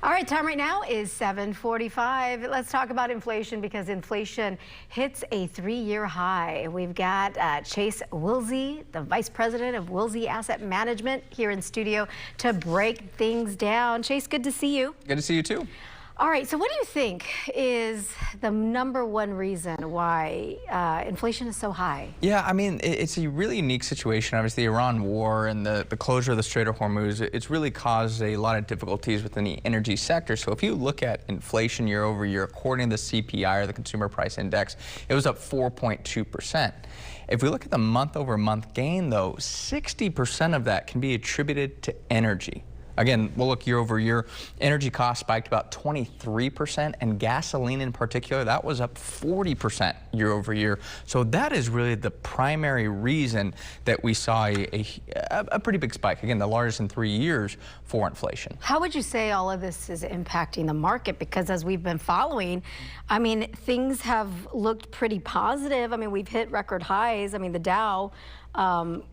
All right, time right now is 7:45. Let's talk about inflation because inflation hits a 3-year high. We've got Chase Wilsey, the Vice President of Wilsey Asset Management, here in studio to break things down. Chase, good to see you. Good to see you too. All right, so what do you think is the #1 reason why inflation is so high? Yeah, I mean, it's a really unique situation. Obviously, the Iran war and the closure of the Strait of Hormuz, it's really caused a lot of difficulties within the energy sector. So if you look at inflation year over year, according to the CPI, or the Consumer Price Index, it was up 4.2%. If we look at the month-over-month gain, though, 60% of that can be attributed to energy. Again, we'll look year over year. Energy costs spiked about 23%, and gasoline in particular, that was up 40% year over year. So that is really the primary reason that we saw a pretty big spike. Again, the largest in 3 years for inflation. How would you say all of this is impacting the market? Because as we've been following, I mean, things have looked pretty positive. I mean, we've hit record highs. I mean, the Dow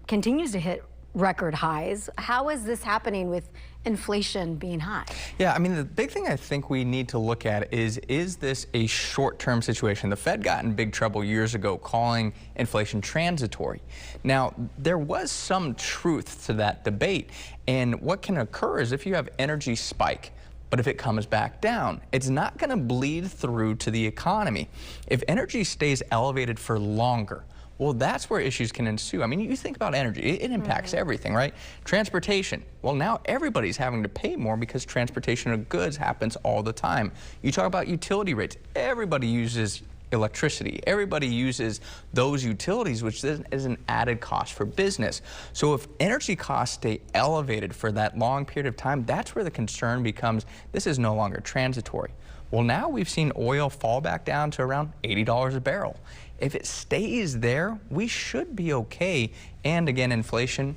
continues to hit record highs. How is this happening with inflation being high? Yeah, I mean, the big thing I think we need to look at is this a short-term situation? The Fed got in big trouble years ago calling inflation transitory. Now, there was some truth to that debate, and what can occur is if you have energy spike, but if it comes back down, it's not going to bleed through to the economy. If energy stays elevated for longer, well, that's where issues can ensue. I mean, you think about energy, it impacts everything, right? Transportation, well, now everybody's having to pay more because transportation of goods happens all the time. You talk about utility rates, everybody uses electricity. Everybody uses those utilities, which is an added cost for business. So if energy costs stay elevated for that long period of time, that's where the concern becomes this is no longer transitory. Well, now we've seen oil fall back down to around $80 a barrel. If it stays there, we should be okay. And again, inflation,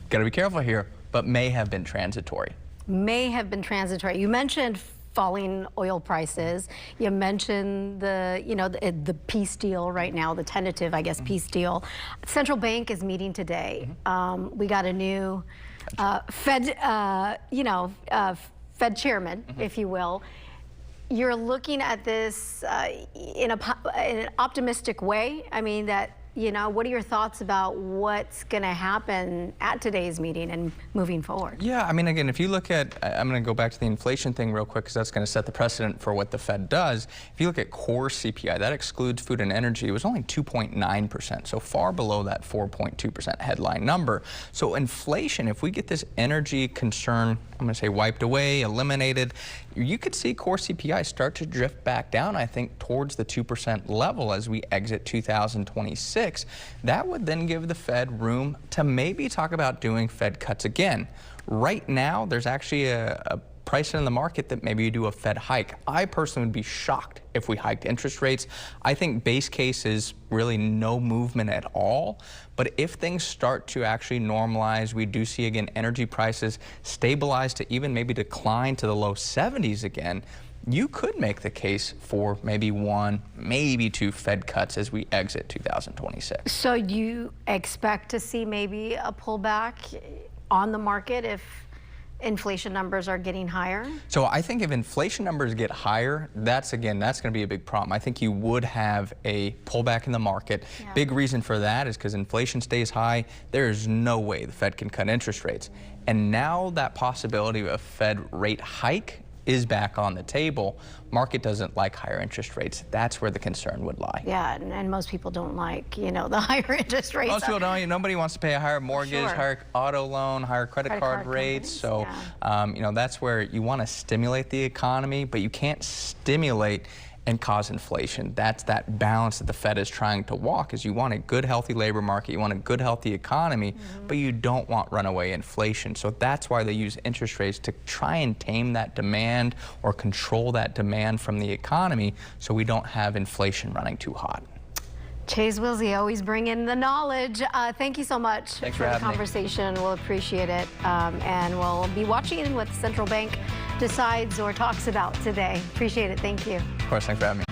gotta be careful here, but may have been transitory. May have been transitory. You mentioned falling oil prices. You mentioned the peace deal right now, the tentative, I guess, peace deal. Central Bank is meeting today. We got a new Fed, Fed chairman, if you will. You're looking at this in an optimistic way. I mean, what are your thoughts about what's going to happen at today's meeting and moving forward? Yeah, I mean, again, if you look at, I'm going to go back to the inflation thing real quick because that's going to set the precedent for what the Fed does. If you look at core CPI, that excludes food and energy, it was only 2.9%, so far below that 4.2% headline number. So inflation, if we get this energy concern, I'm going to say wiped away, eliminated, you could see core CPI start to drift back down, I think, towards the 2% level as we exit 2026. That would then give the Fed room to maybe talk about doing Fed cuts again. Right now, there's actually a price in the market that maybe you do a Fed hike. I personally would be shocked if we hiked interest rates. I think base case is really no movement at all. But if things start to actually normalize, we do see again energy prices stabilize to even maybe decline to the low 70s again, you could make the case for maybe 1, maybe 2 Fed cuts as we exit 2026. So you expect to see maybe a pullback on the market if inflation numbers are getting higher? So I think if inflation numbers get higher, that's going to be a big problem. I think you would have a pullback in the market. Yeah. Big reason for that is because inflation stays high, there is no way the Fed can cut interest rates. And now that possibility of a Fed rate hike is back on the table. Market doesn't like higher interest rates. That's where the concern would lie. Yeah, and most people don't like, the higher interest rates. Most people don't. Nobody wants to pay a higher mortgage, higher auto loan, higher credit card rates. So, that's where you want to stimulate the economy, but you can't stimulate and cause inflation. That's that balance that the Fed is trying to walk, is you want a good, healthy labor market, you want a good, healthy economy, but you don't want runaway inflation. So that's why they use interest rates to try and tame that demand or control that demand from the economy so we don't have inflation running too hot. Chase Wilsey, always bring in the knowledge. Thank you so much for the conversation. We'll appreciate it. And we'll be watching what the central bank decides or talks about today. Appreciate it. Thank you. Of course, thanks for having me.